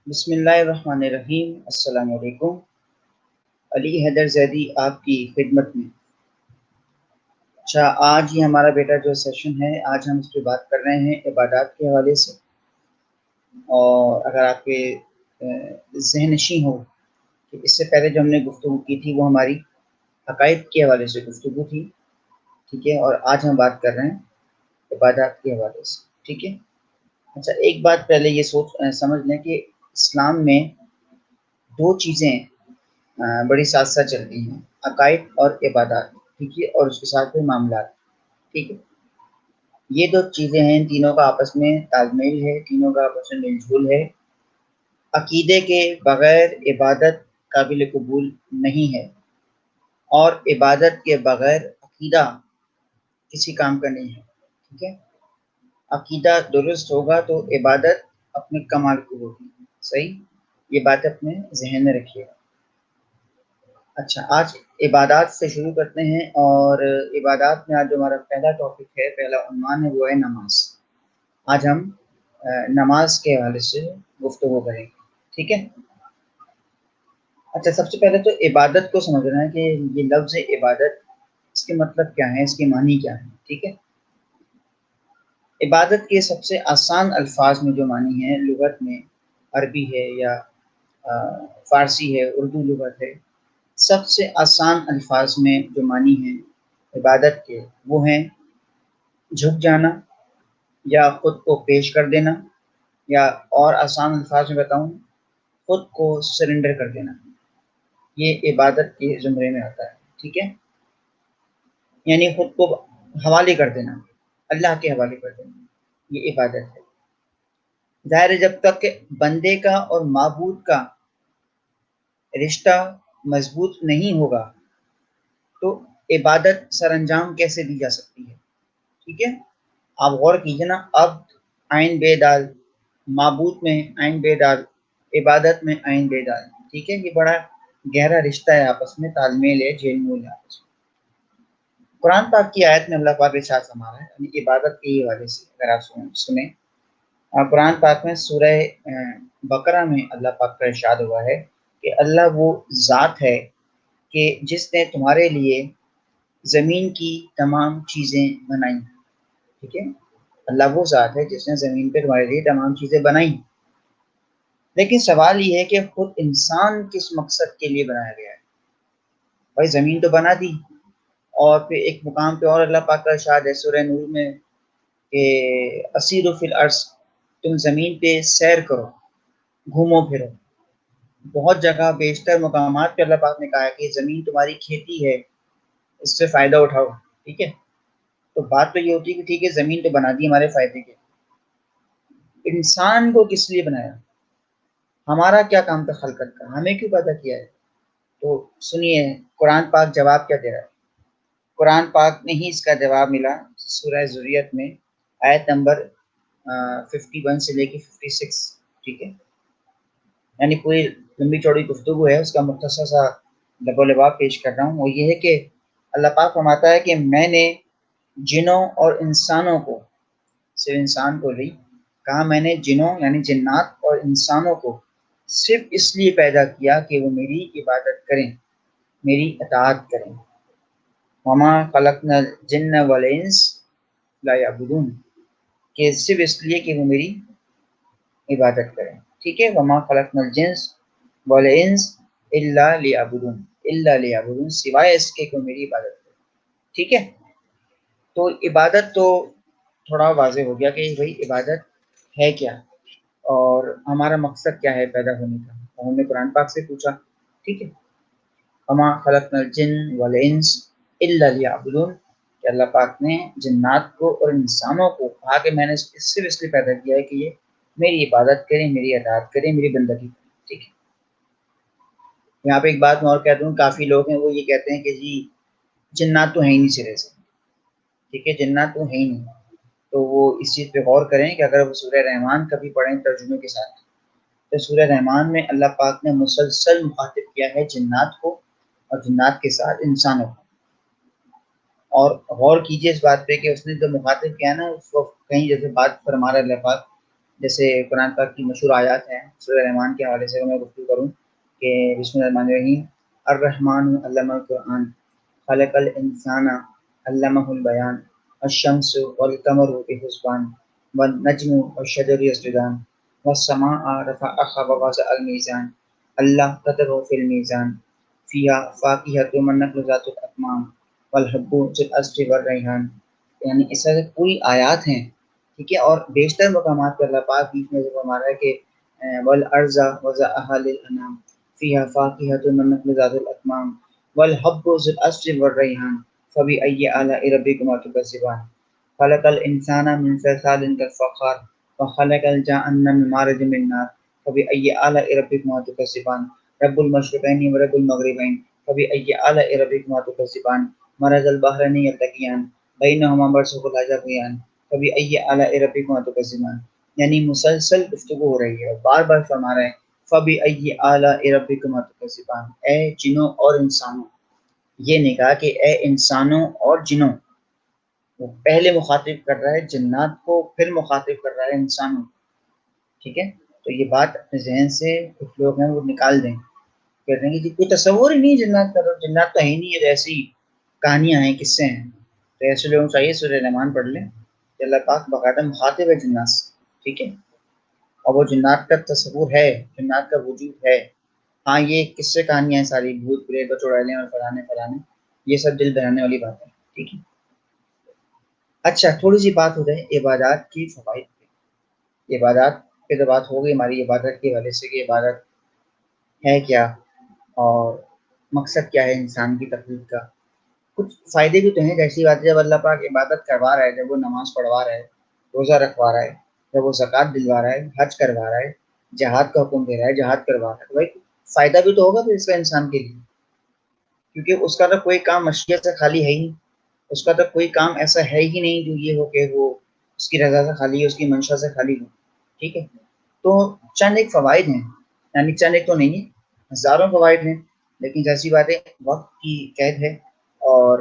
بسم اللہ الرحمن الرحیم۔ السلام علیکم۔ علی حیدر زیدی آپ کی خدمت میں۔ اچھا، آج یہ ہمارا بیٹا جو سیشن ہے، آج ہم اس پہ بات کر رہے ہیں عبادات کے حوالے سے، اور اگر آپ کے ذہن نشیں ہو کہ اس سے پہلے جو ہم نے گفتگو کی تھی وہ ہماری عقائد کے حوالے سے گفتگو تھی، ٹھیک ہے، اور آج ہم بات کر رہے ہیں عبادات کے حوالے سے، ٹھیک ہے۔ اچھا، ایک بات پہلے یہ سمجھ لیں کہ اسلام میں دو چیزیں بڑی ساتھ ساتھ چلتی ہیں، عقائد اور عبادات، ٹھیک ہے، اور اس کے ساتھ کوئی معاملات، ٹھیک ہے۔ یہ دو چیزیں ہیں، تینوں کا آپس میں تال میل ہے، تینوں کا آپس میں مل جھول ہے۔ عقیدے کے بغیر عبادت قابل قبول نہیں ہے، اور عبادت کے بغیر عقیدہ کسی کام کا نہیں ہے، ٹھیک ہے۔ عقیدہ درست ہوگا تو عبادت اپنے کمال کو ہوگی، صحیح، یہ بات اپنے ذہن میں رکھیے گا۔ اچھا، آج عبادات سے شروع کرتے ہیں، اور عبادات میں آج جو ہمارا پہلا ٹاپک ہے، پہلا عنوان ہے، وہ ہے نماز۔ آج ہم نماز کے حوالے سے گفتگو کریں گے، ٹھیک ہے۔ اچھا، سب سے پہلے تو عبادت کو سمجھنا ہے کہ یہ لفظ عبادت، اس کے مطلب کیا ہے، اس کے معنی کیا ہے، ٹھیک ہے۔ عبادت کے سب سے آسان الفاظ میں جو معنی ہے لغت میں، عربی ہے یا فارسی ہے، اردو لغت ہے، سب سے آسان الفاظ میں جو معنی ہیں عبادت کے، وہ ہیں جھک جانا، یا خود کو پیش کر دینا، یا اور آسان الفاظ میں بتاؤں، خود کو سرنڈر کر دینا، یہ عبادت کے زمرے میں آتا ہے، ٹھیک ہے۔ یعنی خود کو حوالے کر دینا، اللہ کے حوالے کر دینا، یہ عبادت ہے۔ ظاہر ہے جب تک کہ بندے کا اور معبود کا رشتہ مضبوط نہیں ہوگا تو عبادت سر انجام کیسے دی جا سکتی ہے، ٹھیک ہے۔ آپ غور کیجیے نا، عبد عین بے دال، معبود میں عین بے دال، عبادت میں عین بے دال، ٹھیک ہے۔ یہ بڑا گہرا رشتہ ہے آپس میں، تال میل ہے، جھیل مول ہے آپس میں۔ قرآن پاک کی آیت میں اللہ پاک ارشاد فرما رہا ہے، یعنی عبادت کے حوالے سے اگر آپ سنیں، قرآن پاک میں سورہ بقرہ میں اللہ پاک کا ارشاد ہوا ہے کہ اللہ وہ ذات ہے کہ جس نے تمہارے لیے زمین کی تمام چیزیں بنائیں، ٹھیک ہے۔ اللہ وہ ذات ہے جس نے زمین پہ تمہارے لیے تمام چیزیں بنائیں، لیکن سوال یہ ہے کہ خود انسان کس مقصد کے لیے بنایا گیا ہے۔ بھائی زمین تو بنا دی، اور پھر ایک مقام پہ اور اللہ پاک کا ارشاد ہے سورہ نور میں کہ اسیروا فی الارض، تم زمین پہ سیر کرو، گھومو پھرو۔ بہت جگہ بیشتر مقامات پہ اللہ پاک نے کہا ہے کہ زمین تمہاری کھیتی ہے، اس سے فائدہ اٹھاؤ، ٹھیک ہے۔ تو بات تو یہ ہوتی ہے کہ ٹھیک ہے زمین تو بنا دی ہمارے فائدے کے، انسان کو کس لیے بنایا، ہمارا کیا کام تھا خلقت کا، ہمیں کیوں پیدا کیا ہے؟ تو سنیے قرآن پاک جواب کیا دے رہا ہے۔ قرآن پاک میں ہی اس کا جواب ملا سورہ ذریت میں، آیت نمبر 51 سے لے کے 56، ٹھیک ہے۔ یعنی پوری لمبی چوڑی گفتگو ہے، اس کا مختصر سا لب و لباب پیش کر رہا ہوں۔ وہ یہ ہے کہ اللہ پاک فرماتا ہے کہ میں نے جنوں اور انسانوں کو، صرف انسان کو نہیں کہا، میں نے جنوں یعنی جنات اور انسانوں کو صرف اس لیے پیدا کیا کہ وہ میری عبادت کریں، میری اطاعت کریں۔ وما خلقنا الجن والانس لا یعبدون، کہ صرف اس لیے کہ وہ میری عبادت کریں، ٹھیک ہے۔ وما خلقنا الجنس والانس الا لیعبدون، الا لیعبدون، سوائے اس کے کہ وہ میری عبادت کریں، ٹھیک ہے۔ تو عبادت تو تھوڑا واضح ہو گیا کہ بھائی عبادت ہے کیا، اور ہمارا مقصد کیا ہے پیدا ہونے کا، ہم نے قرآن پاک سے پوچھا، ٹھیک ہے۔ وما خلقنا الجن والانس الا لیعبدون، کہ اللہ پاک نے جنات کو اور انسانوں کو کہا کہ میں نے صرف اس لیے پیدا کیا ہے کہ یہ میری عبادت کریں، میری اطاعت کریں، میری بندگی کریں، ٹھیک ہے۔ یہاں پہ ایک بات میں اور کہہ دوں، کافی لوگ ہیں وہ یہ کہتے ہیں کہ جی جنات تو ہیں ہی نہیں سرے سے، ٹھیک ہے، جنات تو ہیں ہی نہیں۔ تو وہ اس چیز پہ غور کریں کہ اگر وہ سورہ رحمان کبھی پڑھیں ترجمے کے ساتھ، تو سورہ رحمان میں اللہ پاک نے مسلسل مخاطب کیا ہے جنات کو، اور جنات کے ساتھ انسانوں کو۔ اور غور کیجیے اس بات پہ کہ اس نے جو مخاطب کیا نا، اس وقت کہیں جیسے بات فرما رہا اللہ پاک جیسے قرآن پاک کی مشہور آیات ہیں سورہ رحمان کے حوالے سے میں گفتگو کروں کہ بسم اللہ الرحمن الرحیم الرحمن علم القرآن خلق الانسان علمہ البیان الشمس والقمر بحسبان والنجم والشجر یسجدان والسماء رفعها ووضع الميزان اللہ قدر فی المیزان فیہا فاکہۃ والنخل ذات الاکمام والحب ذو العصف والریحان، یعنی اس طرح سے پوری آیات ہیں، ٹھیک ہے، اور بیشتر مقامات پر اللہ پاک بیچ میں فرما رہا ہے کہ والارض وضعها للانام فیہا فاکہۃ والنخل ذات الاکمام والحب ذو العصف والریحان فبأي آلاء ربكما تكذبان خلق الانسان من صلصال كالفخار وخلق الجان من مارج من نار فبأي آلاء ربكما تكذبان رب المشرقین ورب المغربین فبأي آلاء ربكما تكذبان مرج البحرین یلتقیان بینہما برزخ لا یبغیان فبأي آلاء ربكما تكذبان، یعنی مسلسل گفتگو ہو رہی ہے اور بار بار فرما رہے ہیں فبأي آلاء ربكما تكذبان، اے جنوں اور انسانوں، یہ نہیں کہا کہ اے انسانوں اور جنوں، وہ پہلے مخاطب کر رہا ہے جنات کو، پھر مخاطب کر رہا ہے انسانوں، ٹھیک ہے۔ تو یہ بات اپنے ذہن سے کچھ لوگ ہیں وہ نکال دیں، کہتے ہیں کہ جی کوئی تصور ہی نہیں جنات کا، جنات تو ہے ہی نہیں ہے، ایسی کہانیاں ہیں، قصے ہیں۔ تو ایسے لوگوں کو چاہیے سورہ رحمان پڑھ لیں کہ اللہ پاک باقاعدہ مخاطب ہے جنات سے، ٹھیک ہے، اور وہ جنات کا تصور ہے، جنات کا وجود ہے۔ ہاں یہ قصے کہانیاں ہیں ساری، بھوت پریت اور چڑیلیں اور فلانے فلانے، یہ سب دل بہلانے والی بات ہے، ٹھیک ہے۔ اچھا تھوڑی سی بات ہو جائے عبادات کی فوائد پہ۔ عبادات پہ تو بات ہو گئی ہماری، عبادت کے حوالے سے کہ عبادت ہے کیا اور مقصد کیا ہے انسان کی تخلیق کا۔ کچھ فائدے بھی تو ہیں، جیسی بات ہے جب اللہ پاک عبادت کروا رہا ہے، جب وہ نماز پڑھوا رہا ہے، روزہ رکھوا رہا ہے، جب وہ زکوٰۃ دلوا رہا ہے، حج کروا رہا ہے، جہاد کا حکم دے رہا ہے، جہاد کروا رہا ہے، تو بھائی فائدہ بھی تو ہوگا پھر اس کا انسان کے لیے، کیونکہ اس کا تو کوئی کام مشیت سے خالی ہے ہی نہیں، اس کا تو کوئی کام ایسا ہے ہی نہیں جو یہ ہو کہ وہ اس کی رضا سے خالی ہے، اس کی منشا سے خالی ہو، ٹھیک ہے۔ تو چند ایک فوائد ہیں، یعنی چند ایک تو نہیں ہے، ہزاروں فوائد ہیں، لیکن جیسی بات ہے وقت کی قید ہے اور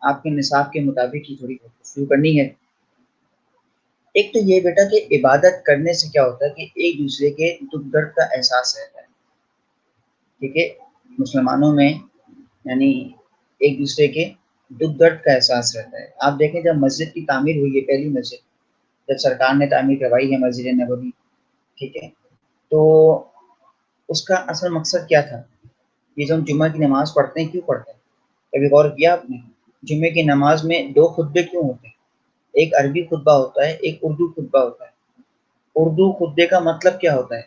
آپ کے نصاب کے مطابق ہی تھوڑی شروع کرنی ہے۔ ایک تو یہ بیٹا کہ عبادت کرنے سے کیا ہوتا ہے کہ ایک دوسرے کے دکھ درد کا احساس رہتا ہے، ٹھیک ہے، مسلمانوں میں یعنی ایک دوسرے کے دکھ درد کا احساس رہتا ہے۔ آپ دیکھیں جب مسجد کی تعمیر ہوئی ہے، پہلی مسجد جب سرکار نے تعمیر کروائی ہے مسجد نبوی، ٹھیک ہے، تو اس کا اصل مقصد کیا تھا؟ یہ جو ہم جمعہ کی نماز پڑھتے ہیں کیوں پڑھتے ہیں؟ کبھی غور کیا آپ نے جمعے کی نماز میں دو خطبے کیوں ہوتے ہیں؟ ایک عربی خطبہ ہوتا ہے، ایک اردو خطبہ ہوتا ہے۔ اردو خطبے کا مطلب کیا ہوتا ہے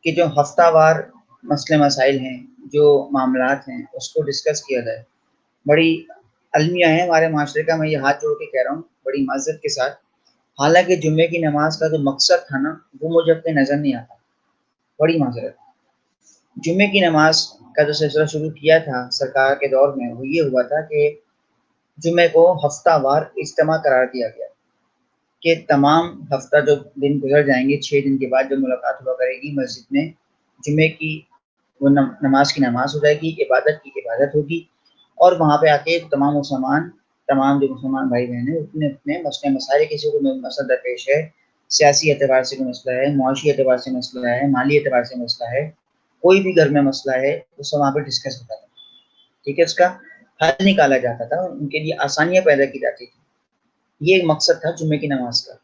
کہ جو ہفتہ وار مسئلے مسائل ہیں، جو معاملات ہیں، اس کو ڈسکس کیا جائے۔ بڑی المیہ ہے ہمارے معاشرے کا، میں یہ ہاتھ جوڑ کے کہہ رہا ہوں بڑی معذرت کے ساتھ، حالانکہ جمعے کی نماز کا جو مقصد تھا نا وہ مجھے اپنے نظر نہیں آتا، بڑی معذرت۔ جمعے کی نماز کا جو سلسلہ شروع کیا تھا سرکار کے دور میں وہ یہ ہوا تھا کہ جمعے کو ہفتہ وار اجتماع قرار دیا گیا کہ تمام ہفتہ جو دن گزر جائیں گے، 6 دن کے بعد جو ملاقات ہوا کرے گی مسجد میں، جمعے کی وہ نماز کی نماز ہو جائے گی، عبادت کی عبادت ہوگی، اور وہاں پہ آ کے تمام جو مسلمان بھائی بہن ہیں اپنے اپنے مسئلے مسائل، کسی کو مسئلہ درپیش ہے، سیاسی اعتبار سے کوئی مسئلہ ہے، معاشی اعتبار سے مسئلہ ہے، مالی اعتبار سے مسئلہ ہے، کوئی بھی گھر میں مسئلہ ہے وہ سب وہاں پہ ڈسکس ہوتا تھا، ٹھیک ہے، اس کا حل نکالا جاتا تھا، ان کے لیے آسانیاں پیدا کی جاتی تھی۔ یہ ایک مقصد تھا جمعے کی نماز کا۔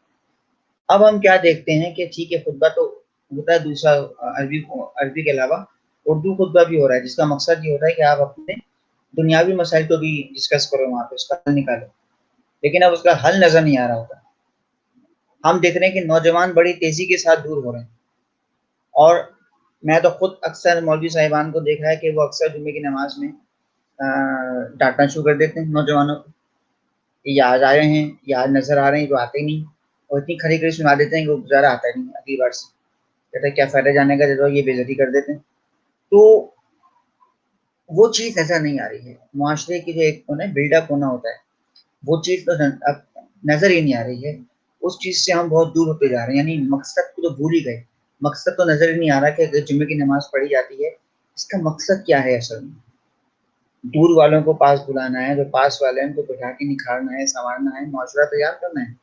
اب ہم کیا دیکھتے ہیں کہ ٹھیک ہے خطبہ تو ہوتا ہے، دوسرا عربی کے علاوہ اردو خطبہ بھی ہو رہا ہے، جس کا مقصد یہ ہوتا ہے کہ آپ اپنے دنیاوی مسائل کو بھی ڈسکس کرو، وہاں پہ اس کا حل نکالو، لیکن اب اس کا حل نظر نہیں آ رہا ہوتا۔ ہم دیکھ رہے ہیں کہ نوجوان بڑی تیزی کے ساتھ دور ہو رہے ہیں، اور میں تو خود اکثر مولوی صاحبان کو دیکھا ہے کہ وہ اکثر جمعے کی نماز میں ڈانٹنا شروع کر دیتے ہیں نوجوانوں کو، یہ آج آئے ہیں، یہ آج نظر آ رہے ہیں، جو آتے ہی نہیں، اور اتنی کھڑی کھڑی سنا دیتے ہیں کہ وہ گزارا آتا ہی نہیں اگلی بار سے، کہتے ہیں کیا فائدہ جانے کا، جب یہ بےعزتی کر دیتے ہیں۔ تو وہ چیز نظر نہیں آ رہی ہے، معاشرے کی جو ایک بلڈ اپ ہونا ہوتا ہے وہ چیز تو اب نظر ہی نہیں آ رہی ہے، اس چیز سے ہم بہت دور ہوتے جا رہے ہیں، یعنی مقصد کو تو بھول ہی گئے، مقصد تو نظر ہی نہیں آ رہا کہ اگر جمعے کی نماز پڑھی جاتی ہے اس کا مقصد کیا ہے اصل میں۔ دور والوں کو پاس بلانا ہے، جو پاس والے ہیں ان کو بٹھا کے نکھارنا ہے، سنوارنا ہے، معاشرہ تیار کرنا ہے،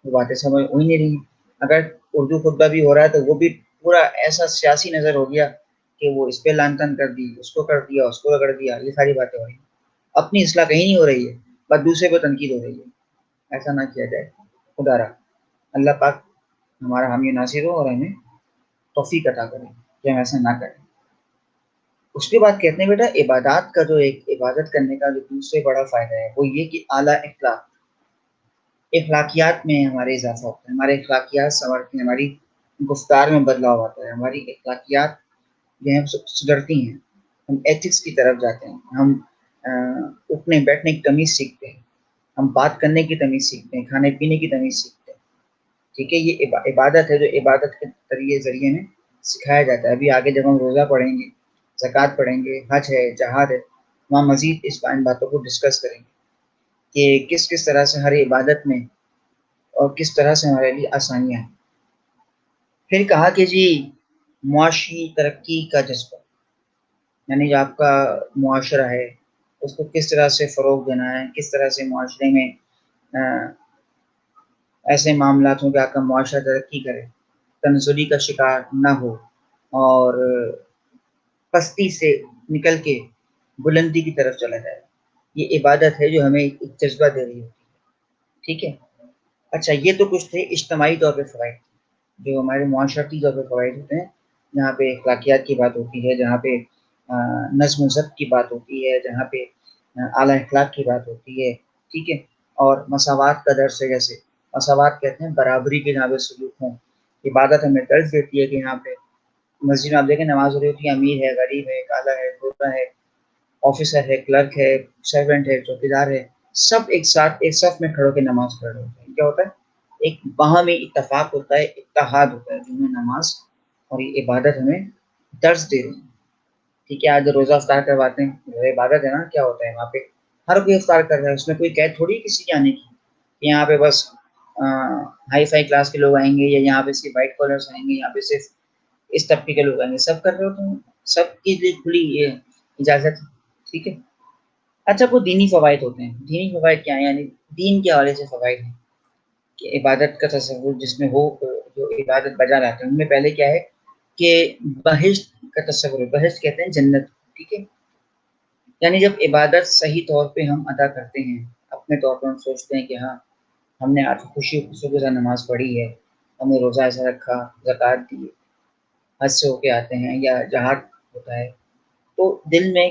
وہ باتیں سمجھ ہو ہی نہیں رہی ہیں۔ اگر اردو خطبہ بھی ہو رہا ہے تو وہ بھی پورا ایسا سیاسی نظر ہو گیا کہ وہ اس پہ لان تان کر دی، اس کو کر دیا، اس کو رگڑ دیا، یہ ساری باتیں ہو رہی ہیں. اپنی اصلاح کہیں نہیں ہو رہی ہے، بس دوسرے پہ تنقید ہو رہی ہے. ایسا نہ کیا جائے، خدا رہا. اللہ پاک ہمارا حامی ناصر ہو اور ہمیں توفیق عطا کرے کہ ہم ایسا نہ کریں. اس کے بعد کہتے ہیں بیٹا عبادات کا جو ایک عبادت کرنے کا جو دوسرے بڑا فائدہ ہے وہ یہ کہ اعلیٰ اخلاقیات میں ہمارے اضافہ ہوتا ہے، ہمارے اخلاقیات سنورتی ہیں، ہماری گفتار میں بدلاؤ آتا ہے، ہماری اخلاقیات جو ہیں سدھرتی ہیں، ہم ایتھکس کی طرف جاتے ہیں، ہم اٹھنے بیٹھنے کی تمیز سیکھتے ہیں، ہم بات کرنے کی تمیز سیکھتے ہیں، کھانے پینے کی تمیز سیکھتے ہیں. ٹھیک ہے، یہ عبادت ہے جو عبادت کے ذریعے میں سکھایا جاتا ہے. ابھی آگے جب ہم روزہ پڑھیں گے، زکوٰۃ پڑھیں گے، حج ہے، جہاد ہے، وہاں مزید ان باتوں کو ڈسکس کریں گے کہ کس کس طرح سے ہر عبادت میں اور کس طرح سے ہمارے لیے آسانیاں ہیں. پھر کہا کہ جی معاشی ترقی کا جذبہ، یعنی جو آپ کا معاشرہ ہے اس کو کس طرح سے فروغ دینا ہے، کس طرح سے معاشرے میں ایسے معاملات ہوں کہ آپ کا معاشرہ ترقی کرے، تنزلی کا شکار نہ ہو اور پستی سے نکل کے بلندی کی طرف چلا جائے. یہ عبادت ہے جو ہمیں ایک جذبہ دے رہی ہوتی ہے. ٹھیک ہے. اچھا، یہ تو کچھ تھے اجتماعی طور پہ فوائد جو ہمارے معاشرتی طور پہ فوائد ہوتے ہیں، جہاں پہ اخلاقیات کی بات ہوتی ہے، جہاں پہ نظم و ضبط کی بات ہوتی ہے، جہاں پہ اعلیٰ اخلاق کی بات ہوتی ہے. ٹھیک ہے. اور مساوات کا درس ہے، جیسے مساوات کہتے ہیں برابری کے جہاں پہ سلوک ہوں. عبادت ہمیں درس دیتی ہے کہ یہاں پہ مسجد میں آپ دیکھیں نماز ہو رہی ہوتی ہے، امیر ہے، غریب ہے، کالا ہے، گورا ہے، آفیسر ہے، کلرک ہے، سرونٹ ہے، چوکیدار ہے، سب ایک ساتھ ایک صف میں کھڑے ہو کے نماز پڑھ رہے ہوتے ہیں. کیا ہوتا ہے؟ ایک باہمی اتفاق ہوتا ہے، اتحاد ہوتا ہے، جو ہمیں نماز اور یہ عبادت ہمیں درس دے رہی ہے. ٹھیک ہے. آج روزہ افطار کرواتے ہیں، وہ عبادت ہے نا. کیا ہوتا ہے وہاں پہ؟ ہر کوئی افطار کر رہا ہے، اس میں کوئی قید تھوڑی کسی کے آنے کی. یہاں پہ بس ہائی فائی کلاس کے لوگ آئیں گے، یا یہاں پہ صرف وائٹ کالرس آئیں گے، یہاں پہ صرف اس طبقے کے لوگ آئیں گے. سب کر رہے ہوتے ہیں، سب کے لیے کھلی یہ اجازت ہے. ٹھیک ہے. اچھا، وہ دینی فوائد ہوتے ہیں. دینی فوائد کیا ہیں؟ یعنی دین کے حوالے سے فوائد ہیں کہ عبادت کا تصور جس میں ہو، جو عبادت بجا لاتے ہیں ان میں پہلے کیا ہے کہ بہشت کا تصور ہے. بہشت کہتے ہیں جنت. ٹھیک ہے. یعنی جب عبادت صحیح طور پہ ہم ادا کرتے ہیں، اپنے طور پر ہم سوچتے ہیں کہ ہاں ہم نے آج خوشی کے ساتھ نماز پڑھی ہے، ہم نے روزہ ایسا رکھا، زکوٰۃ دی، حج سے ہو کے آتے ہیں یا جہاد ہوتا ہے، تو دل میں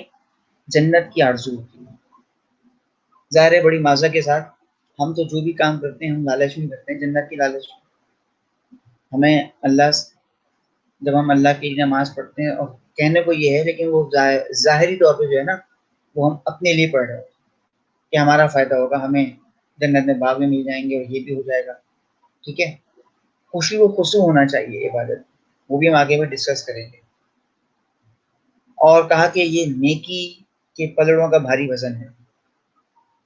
جنت کی آرزو ہوتی ہے. ظاہر ہے بڑی مازہ کے ساتھ ہم تو جو بھی کام کرتے ہیں ہم لالچ میں کرتے ہیں، جنت کی لالچ. ہمیں اللہ، جب ہم اللہ کی نماز پڑھتے ہیں، اور کہنے کو یہ ہے لیکن وہ ظاہری طور پہ جو ہے نا وہ ہم اپنے لیے پڑھ رہے ہیں کہ ہمارا فائدہ ہوگا، ہمیں جنت میں باغ میں مل جائیں گے اور یہ بھی ہو جائے گا. ٹھیک ہے. خوشی و خصو ہونا چاہیے عبادت، وہ بھی ہم آگے میں ڈسکس کریں گے. اور کہا کہ یہ نیکی کے پلڑوں کا بھاری وزن ہے.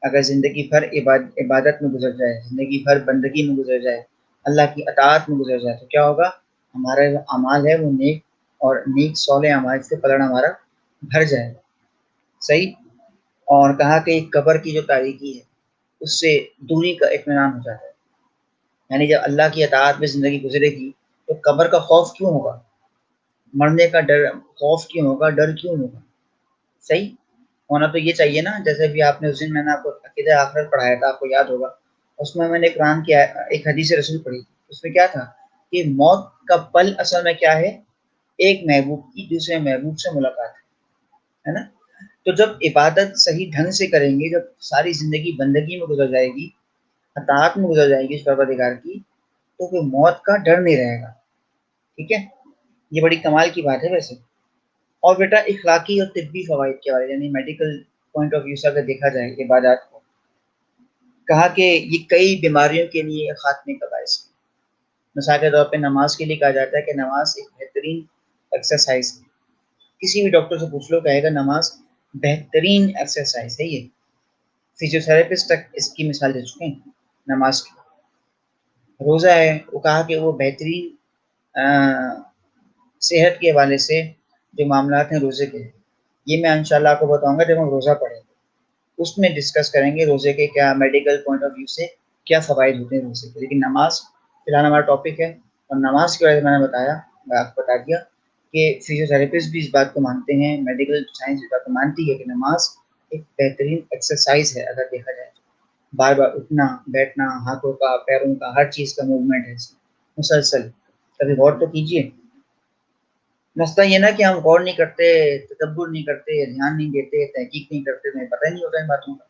اگر زندگی بھر عبادت میں گزر جائے، زندگی بھر بندگی میں گزر جائے، اللہ کی اطاعت میں گزر جائے، تو کیا ہوگا؟ ہمارا جو اعمال ہے وہ نیک اور نیک صالح اعمال سے پلڑ ہمارا بھر جائے گا. صحیح. اور کہا کہ قبر کی جو تاریکی ہے اس سے دوری کا اطمینان ہو جاتا ہے. یعنی جب اللہ کی اطاعت میں زندگی گزرے گی تو قبر کا خوف کیوں ہوگا؟ مرنے کا ڈر، خوف کیوں ہوگا؟ ڈر کیوں ہوگا؟ صحیح. ہونا تو یہ چاہیے نا. جیسے بھی آپ نے اس دن میں نے آپ کو عقیدہ آخرت پڑھایا تھا، آپ کو یاد ہوگا، اس میں نے قرآن کی ایک حدیث رسول پڑھی. اس میں کیا تھا کہ موت کا پل اصل میں کیا ہے؟ ایک محبوب کی دوسرے محبوب سے ملاقات ہے نا. تو جب عبادت صحیح ڈھنگ سے کریں گے، جب ساری زندگی بندگی میں گزر جائے گی، اطاعت میں گزر جائے گی اس پروردگار کی، تو پھر موت کا ڈر نہیں رہے گا. ٹھیک ہے. یہ بڑی کمال کی بات ہے ویسے. اور بیٹا اخلاقی اور طبی فوائد کے بارے، یعنی میڈیکل پوائنٹ آف ویو سے اگر دیکھا جائے عبادات کو، کہا کہ یہ کئی بیماریوں کے لیے خاتمے کا باعث ہے. مثال کے طور پہ نماز کے لیے کہا جاتا ہے کہ نماز ایک بہترین ایکسرسائز ہے. کسی بھی ڈاکٹر سے پوچھ لو، کہے گا نماز بہترین ایکسرسائز ہے. یہ فزیوتھراپسٹ تک اس کی مثال دے چکے ہیں نماز کی. روزہ ہے، وہ کہا کہ وہ بہترین صحت کے حوالے سے جو معاملات ہیں روزے کے، یہ میں انشاءاللہ آپ کو بتاؤں گا جب ہم روزہ پڑھیں گے. اس میں ڈسکس کریں گے روزے کے کیا میڈیکل پوائنٹ آف ویو سے کیا فوائد ہوتے ہیں روزے کے. لیکن نماز فی الحال ہمارا ٹاپک ہے. اور نماز کے بارے میں نے بتایا، میں آپ کو بتا دیا کہ فزیوتھراپسٹ بھی اس بات کو مانتے ہیں، میڈیکل سائنس اس بات کو مانتی ہے کہ نماز ایک بہترین ایکسرسائز ہے اگر دیکھا جائے تو۔ بار بار اٹھنا بیٹھنا، ہاتھوں کا پیروں کا ہر چیز کا موومنٹ ہے اس میں مسلسل، کبھی غور تو کیجیے۔ مسئلہ یہ نا کہ ہم غور نہیں کرتے، تدبر نہیں کرتے، دھیان نہیں دیتے، تحقیق نہیں کرتے، ہمیں پتہ ہی نہیں ہوتا ان باتوں کا،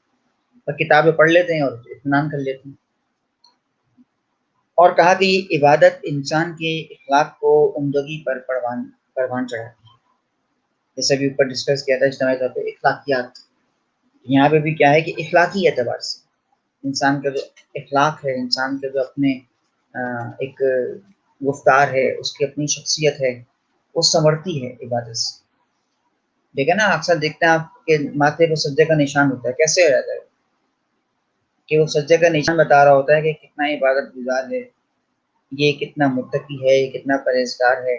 اور کتابیں پڑھ لیتے ہیں اور اطمینان کر لیتے ہیں۔ اور کہا کہ یہ عبادت انسان کے اخلاق کو عمدگی پر پروان چڑھاتی ہے، جیسے بھی اوپر ڈسکس کیا تھا اجتماعی طور پہ اخلاقیات، یہاں پہ بھی کیا ہے کہ اخلاقی اعتبار سے انسان کا جو اخلاق ہے، انسان کا جو اپنے ایک گفتار ہے، اس کی اپنی شخصیت ہے، وہ سنورتی ہے عبادت سے۔ دیکھیں نا اکثر دیکھتے ہیں آپ کے ماتھے پہ سجدے کا نشان ہوتا ہے، کیسے ہو جاتا ہے کہ وہ سجدے کا نشان بتا رہا ہوتا ہے کہ کتنا عبادت گزار ہے، یہ کتنا متقی ہے، یہ کتنا پرہیزگار ہے،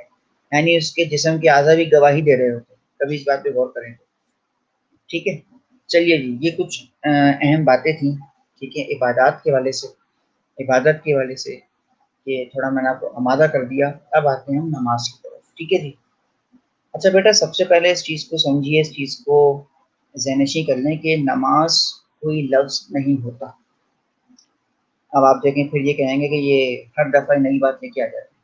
یعنی اس کے جسم کے اعضاء بھی گواہی دے رہے ہوتے ہیں۔ کبھی اس بات پہ غور کریں، ٹھیک ہے؟ چلیے جی، یہ کچھ اہم باتیں تھیں، ٹھیک ہے، عبادات کے والے سے، عبادت کے والے سے، کہ تھوڑا میں نے آپ کو آمادہ کر دیا۔ اب آتے ہیں ہم نماز کی طرف، ٹھیک ہے جی۔ اچھا بیٹا، سب سے پہلے اس چیز کو سمجھیے، اس چیز کو ذہن نشین کر لیں کہ نماز کوئی لفظ نہیں ہوتا۔ اب آپ دیکھیں پھر یہ کہیں گے کہ یہ ہر دفعہ نئی بات لے کے آ جاتی ہے،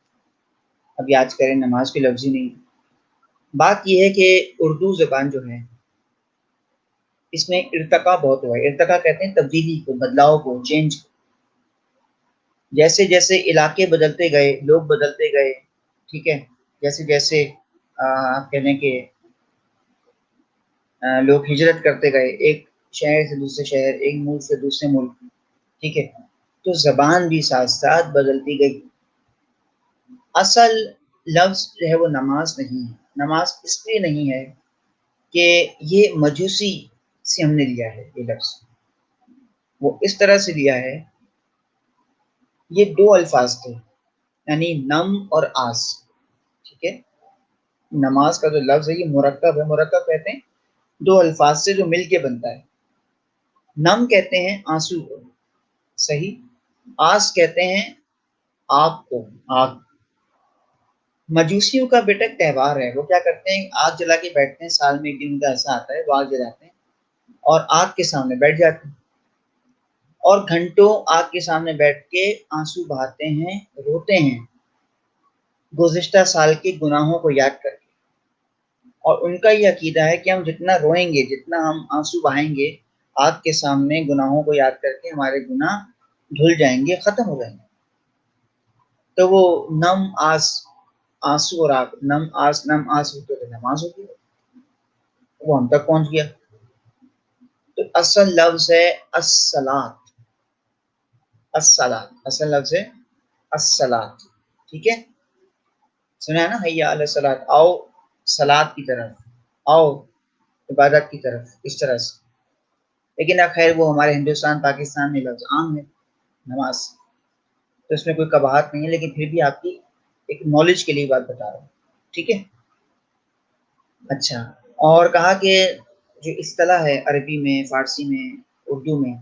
اب یاد کریں نماز کوئی لفظ ہی نہیں۔ بات یہ ہے کہ اردو زبان جو ہے اس میں ارتقا بہت ہوا ہے۔ ارتقا کہتے ہیں تبدیلی کو، بدلاؤ کو، چینج کو۔ جیسے جیسے علاقے بدلتے گئے، لوگ بدلتے گئے، ٹھیک ہے، جیسے جیسے آپ کہہ لیں کہ لوگ ہجرت کرتے گئے ایک شہر سے دوسرے شہر، ایک ملک سے دوسرے ملک، ٹھیک ہے، تو زبان بھی ساتھ ساتھ بدلتی گئی۔ اصل لفظ جو ہے وہ نماز نہیں ہے۔ نماز اس لیے نہیں ہے کہ یہ مجوسی سے ہم نے لیا ہے، یہ لفظ وہ اس طرح سے لیا ہے، یہ دو الفاظ تھے، یعنی نم اور آس، ٹھیک ہے۔ نماز کا جو لفظ ہے یہ مرکب ہے، مرکب کہتے ہیں دو الفاظ سے جو مل کے بنتا ہے۔ نم کہتے ہیں آنسو کو، صحیح، آس کہتے ہیں آگ کو، آگ۔ مجوسیوں کا بیٹا تہوار ہے، وہ کیا کرتے ہیں آگ جلا کے بیٹھتے ہیں، سال میں ایک دن کا ایسا آتا ہے وہ آگ جلاتے ہیں اور آگ کے سامنے بیٹھ جاتے ہیں اور گھنٹوں آگ کے سامنے بیٹھ کے آنسو بہاتے ہیں، روتے ہیں گزشتہ سال کے گناہوں کو یاد کر کے۔ اور ان کا یہ عقیدہ ہے کہ ہم جتنا روئیں گے، جتنا ہم آنسو بہائیں گے آگ کے سامنے گناہوں کو یاد کر کے، ہمارے گناہ دھل جائیں گے، ختم ہو جائیں گے۔ تو وہ نم آس، آنسو اور آگ، نم آس نم آس ہوتے تو نماز ہوتی ہے، وہ ہم تک پہنچ گیا۔ تو اصل لفظ ہے الصلاۃ، الصلاۃ اصل لفظ ہے الصلاۃ، ٹھیک ہے، سنا ہے نا، حی علی الصلاۃ، آؤ صلاۃ کی طرف، آؤ عبادت کی طرف، اس طرح سے۔ لیکن خیر وہ ہمارے ہندوستان پاکستان میں لفظ عام ہے نماز، تو اس میں کوئی قباحت نہیں ہے، لیکن پھر بھی آپ کی ایک نالج کے لیے بات بتا رہا ہوں، ٹھیک ہے۔ اچھا، اور کہا کہ جو اصطلاح ہے عربی میں، فارسی میں، اردو میں،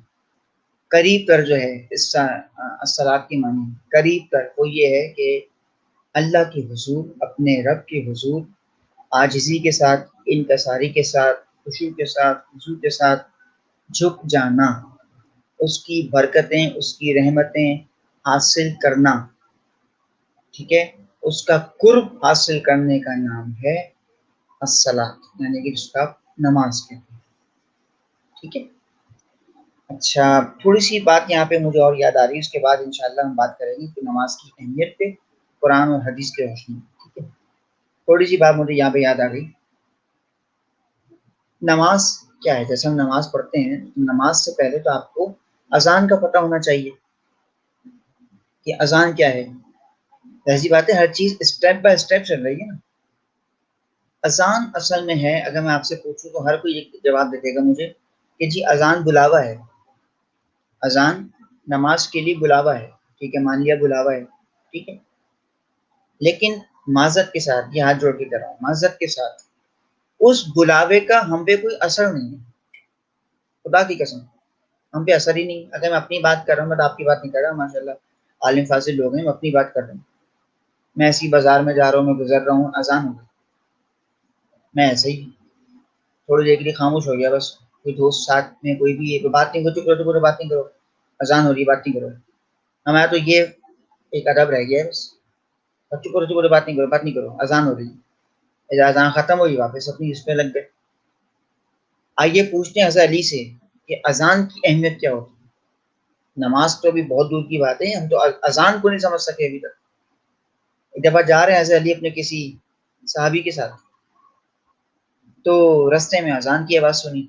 قریب تر جو ہے اس الصلاۃ کی معنی قریب تر وہ یہ ہے کہ اللہ کے حضور، اپنے رب کے حضور عاجزی کے ساتھ، انکساری کے ساتھ، خشوع کے ساتھ، خضوع کے ساتھ جھک جانا، اس کی برکتیں، اس کی رحمتیں حاصل کرنا، ٹھیک ہے، اس کا قرب حاصل کرنے کا نام ہے الصلاۃ، یعنی کہ جس کا نماز کہتے ہیں، ٹھیک ہے۔ اچھا، تھوڑی سی بات یہاں پہ مجھے اور یاد آ رہی ہے، اس کے بعد انشاءاللہ ہم بات کریں گے کہ نماز کی اہمیت پہ قرآن اور حدیث کے روشنی میں، ٹھیک ہے۔ تھوڑی سی بات مجھے یہاں پہ یاد آ گئی، نماز کیا ہے؟ جیسے ہم نماز پڑھتے ہیں، نماز سے پہلے تو آپ کو اذان کا پتہ ہونا چاہیے کہ اذان کیا ہے۔ ایسی بات ہے، ہر چیز اسٹیپ بائی اسٹیپ چل رہی ہے نا۔ اذان اصل میں ہے، اگر میں آپ سے پوچھوں تو ہر کوئی ایک جواب دے دے گا مجھے کہ جی اذان بلاوا ہے، اذان نماز کے لیے بلاوا ہے، ٹھیک ہے، مان لیا بلاوا ہے، ٹھیک ہے، لیکن معذرت کے ساتھ، یہ ہاتھ جوڑ کے کر رہا ہوں، معذرت کے ساتھ اس بلاوے کا ہم پہ کوئی اثر نہیں ہے، خدا کی قسم ہم پہ اثر ہی نہیں۔ اگر میں اپنی بات کر رہا ہوں، میں تو آپ کی بات نہیں کر رہا، ماشاء اللہ عالم فاضل لوگ ہیں، میں اپنی بات کر رہا ہوں، میں ایسی بازار میں جا رہا ہوں، میں گزر رہا ہوں، اذان ہو گئی، میں ایسے ہی تھوڑی دیر کے لیے خاموش ہو گیا، بس کوئی دوست ساتھ میں کوئی بھی بات نہیں کرو، چپ کرو، چپ کرو، بات نہیں کرو، اذان ہو رہی ہے، بات نہیں کرو. ہمارا تو یہ ایک ادب رہ گیا ہے، بس چپ کرو، چپ کرو، بات نہیں کرو، بات نہیں کرو، اذان ہو رہی ہے. اذان ختم ہوئی، واپس اپنی اس پہ لگ گئے. آئیے پوچھتے ہیں حضرت علی سے کہ اذان کی اہمیت کیا ہوتی ہے. نماز تو ابھی بہت دور کی بات ہے، ہم تو اذان کو نہیں سمجھ سکے ابھی تک. ایک دفعہ جا رہے ہیں حضرت علی اپنے کسی صحابی کے ساتھ، تو رستے میں اذان کی آواز سنی.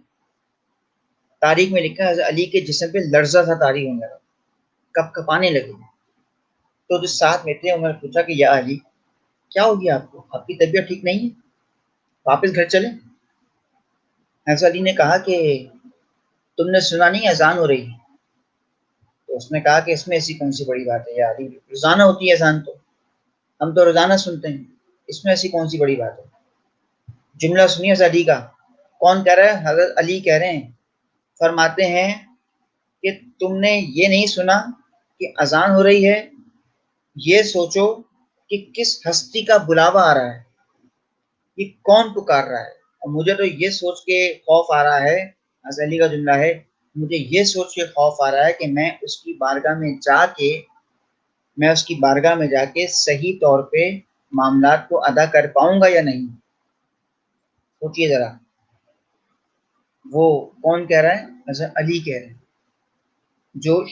تاریخ میں لکھا ہے حضرت علی کے جسم پہ لرزہ تھا، تاریخ ہونے لگا، کپ کپانے لگے. تو جو ساتھ میں تھے انہوں نے پوچھا کہ یا علی، کیا ہو گیا آپ کو؟ آپ کی طبیعت ٹھیک نہیں ہے؟ واپس گھر چلیں. حضرت علی نے کہا کہ تم نے سنا نہیں اذان ہو رہی ہے؟ تو اس نے کہا کہ اس میں ایسی کون سی بڑی بات ہے یا علی، روزانہ ہوتی ہے اذان، تو ہم تو روزانہ سنتے ہیں، اس میں ایسی کون سی بڑی بات ہے. جملہ سنیے حضرت علی کا. کون کہہ رہا ہے؟ حضرت علی کہہ رہے ہیں. فرماتے ہیں کہ تم نے یہ نہیں سنا کہ اذان ہو رہی ہے؟ یہ سوچو کہ کس ہستی کا بلاوا آ رہا ہے، یہ کون پکار رہا ہے. اور مجھے تو یہ سوچ کے خوف آ رہا ہے، حضرت علی کا جملہ ہے، مجھے یہ سوچ کے خوف آ رہا ہے کہ میں اس کی بارگاہ میں جا کے صحیح طور پہ معاملات کو ادا کر پاؤں گا یا نہیں. سوچئے ذرا، وہ کون کہہ رہا ہے؟ حضرت علی کہہ رہے ہیں، جو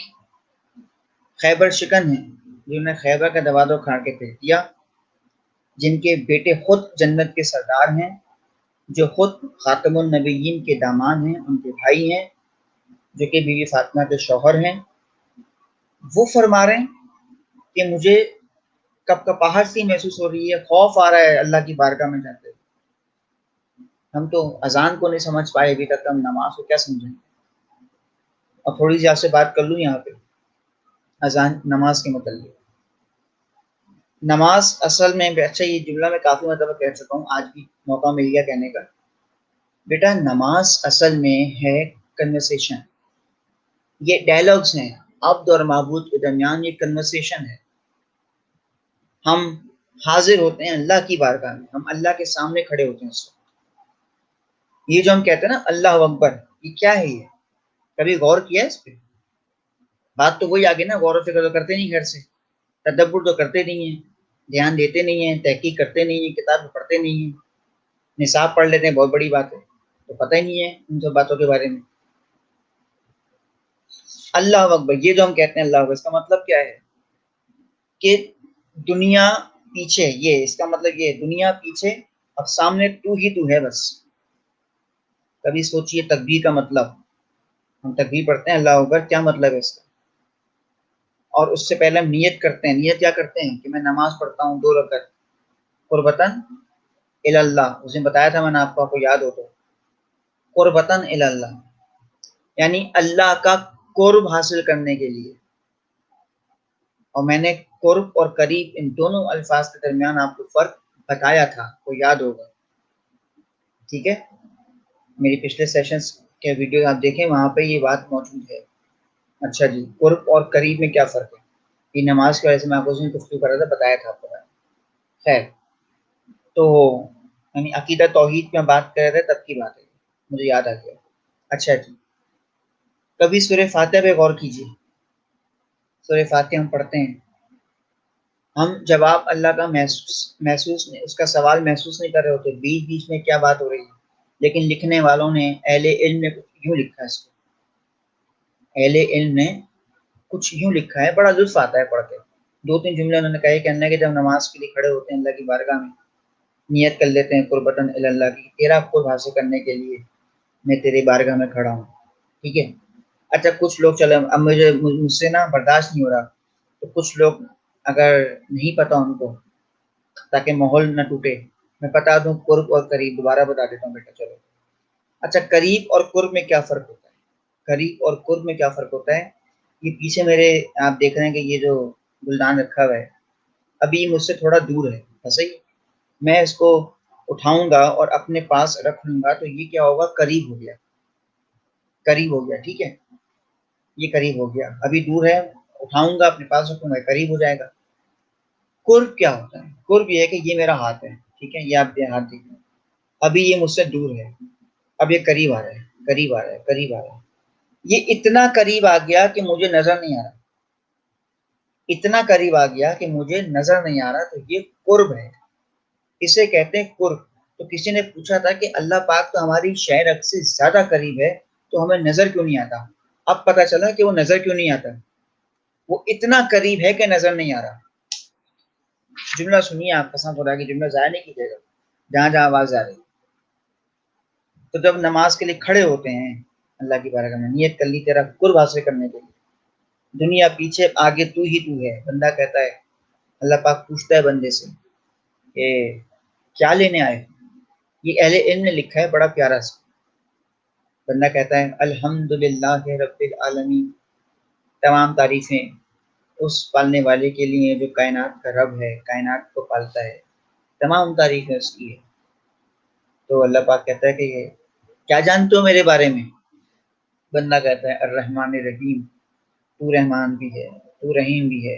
خیبر شکن ہیں، جنہوں نے خیبر کا دروازہ کھاڑ کے پھیر دیا، جن کے بیٹے خود جنت کے سردار ہیں، جو خود خاتم النبیین کے داماد ہیں، ان کے بھائی ہیں، جو کہ بیوی فاطمہ کے شوہر ہیں. وہ فرما رہے ہیں کہ مجھے کب کپاہٹ سی محسوس ہو رہی ہے، خوف آ رہا ہے اللہ کی بارگاہ میں جاتے. ہم تو اذان کو نہیں سمجھ پائے ابھی تک، ہم نماز کو کیا سمجھیں. اور تھوڑی سی آپ سے بات کر لوں یہاں پہ اذان نماز کے متعلق. نماز اصل میں، اچھا یہ جملہ میں کافی مرتبہ کہہ چکا ہوں، آج بھی موقع مل گیا کہنے کا. بیٹا نماز اصل میں ہے کنورسیشن، یہ ڈائلاگز ہیں عبد اور معبود کے درمیان، یہ کنورسیشن ہے. ہم حاضر ہوتے ہیں اللہ کی بارگاہ میں، ہم اللہ کے سامنے کھڑے ہوتے ہیں اس وقت. یہ جو ہم کہتے ہیں نا اللہ اکبر، یہ کیا ہے؟ یہ کبھی غور کیا ہے اس پہ؟ بات تو وہی آگے نا، غور و فکر تو کرتے نہیں، گھر سے تدبر تو کرتے نہیں ہیں، دھیان دیتے نہیں ہیں، تحقیق کرتے نہیں ہیں، کتاب پڑھتے نہیں ہیں. نصاب پڑھ لیتے ہیں، بہت بڑی بات ہے، تو پتہ ہی نہیں ہے ان سب باتوں کے بارے میں. اللہ اکبر، یہ جو ہم کہتے ہیں اللہ اکبر، اس کا مطلب کیا ہے؟ کہ دنیا پیچھے، یہ اس کا مطلب یہ دنیا پیچھے، اب سامنے تو ہی تو ہے بس. کبھی سوچئے تکبیر کا مطلب، ہم تکبیر پڑھتے ہیں اللہ اکبر، کیا مطلب ہے اس کا؟ اور اس سے پہلے ہم نیت کرتے ہیں. نیت کیا کرتے ہیں؟ کہ میں نماز پڑھتا ہوں 2 رکعت قربتاً الی اللہ. اس نے بتایا تھا میں نے آپ کو یاد ہو تو، قربتاً الی اللہ یعنی اللہ کا قرب حاصل کرنے کے لیے. اور میں نے قرب اور قریب ان دونوں الفاظ کے درمیان آپ کو فرق بتایا تھا، وہ یاد ہوگا. ٹھیک ہے، میری پچھلے سیشنز کے ویڈیو آپ دیکھیں، وہاں پہ یہ بات موجود ہے. اچھا جی، قرب اور قریب میں کیا فرق ہے؟ یہ نماز کی وجہ سے میں آپ کو گفتگو کر رہا تھا، بتایا تھا آپ کو. خیر، تو یعنی عقیدہ توحید میں بات کر رہے تھے، تب کی بات ہے، مجھے یاد آ گیا. اچھا جی، کبھی سورہ فاتحہ پہ غور کیجیے. سورہ فاتحہ ہم پڑھتے ہیں، ہم جواب اللہ کا محسوس نہیں، اس کا سوال محسوس نہیں کر رہے ہوتے، بیچ بیچ میں کیا بات ہو رہی ہے. لیکن لکھنے والوں نے، اہل علم نے کچھ یوں لکھا ہے اس کو، اہل علم نے کچھ یوں لکھا ہے، بڑا لطف آتا ہے پڑھ کے. 2-3 جملے انہوں نے کہے کہ جب نماز کے لیے کھڑے ہوتے ہیں اللہ کی بارگاہ میں، نیت کر لیتے ہیں قربتاً الی اللہ کی، تیرا قرب حاصل کرنے کے لیے میں تیری بارگاہ میں کھڑا ہوں. ٹھیک ہے. اچھا کچھ لوگ، چلے اب مجھ سے نا برداشت نہیں ہو رہا، تو کچھ لوگ اگر نہیں پتا ان کو، تاکہ ماحول نہ ٹوٹے، میں بتا دوں قرب اور قریب، دوبارہ بتا دیتا ہوں بیٹا. چلو اچھا، قریب اور قرب میں کیا فرق ہوتا ہے؟ قریب اور قرب میں کیا فرق ہوتا ہے؟ یہ پیچھے میرے آپ دیکھ رہے ہیں کہ یہ جو گلدان رکھا ہوا ہے، ابھی مجھ سے تھوڑا دور ہے، ایسا ہی میں اس کو اٹھاؤں گا اور اپنے پاس رکھ لوں گا، تو یہ کیا ہوگا؟ قریب ہو گیا، قریب ہو گیا. ٹھیک ہے، یہ قریب ہو گیا. ابھی دور ہے، اٹھاؤں گا اپنے پاس رکھوں گا، قریب ہو جائے گا. قرب کیا ہوتا ہے؟ قرب یہ ہے کہ یہ میرا ہاتھ ہے، ٹھیک ہے، یہ آپ کے ہاتھ دیکھ رہے ہیں، ابھی یہ مجھ سے دور ہے، اب یہ قریب آ رہا ہے، قریب آ رہا ہے، قریب آ رہا ہے، یہ اتنا قریب آ گیا کہ مجھے نظر نہیں آ رہا، اتنا قریب آ گیا کہ مجھے نظر نہیں آ رہا، تو یہ قرب ہے، اسے کہتے ہیں قرب۔ تو کسی نے پوچھا تھا کہ اللہ پاک تو ہماری شہرت سے زیادہ قریب ہے، تو ہمیں نظر کیوں نہیں آتا؟ اب پتہ چلا کہ وہ نظر کیوں نہیں آتا، وہ اتنا قریب ہے کہ نظر نہیں آ رہا۔ جملہ سنیے آپ، قسم خدا کی جملہ ضائع نہیں کیجیے گا، جہاں جہاں آواز آ رہی۔ تو جب نماز کے لیے کھڑے ہوتے ہیں، اللہ کی بارگاہ میں نیت کر لی تیرا قرب حاصل کرنے کے لیے، دنیا پیچھے آگے تو ہی تو ہے، بندہ کہتا ہے، اللہ پاک پوچھتا ہے بندے سے کہ کیا لینے آئے؟ یہ اہل علم نے لکھا ہے بڑا پیارا سا، بندہ کہتا ہے الحمدللہ رب العالمین، تمام تعریفیں اس پالنے والے کے لیے جو کائنات کا رب ہے، کائنات کو پالتا ہے، تمام تعریفیں اس کی ہے۔ تو اللہ پاک کہتا ہے کہ کیا جانتے ہو میرے بارے میں؟ بندہ کہتا ہے الرحمن الرحیم، تو رحمان بھی ہے، تو رحیم بھی ہے۔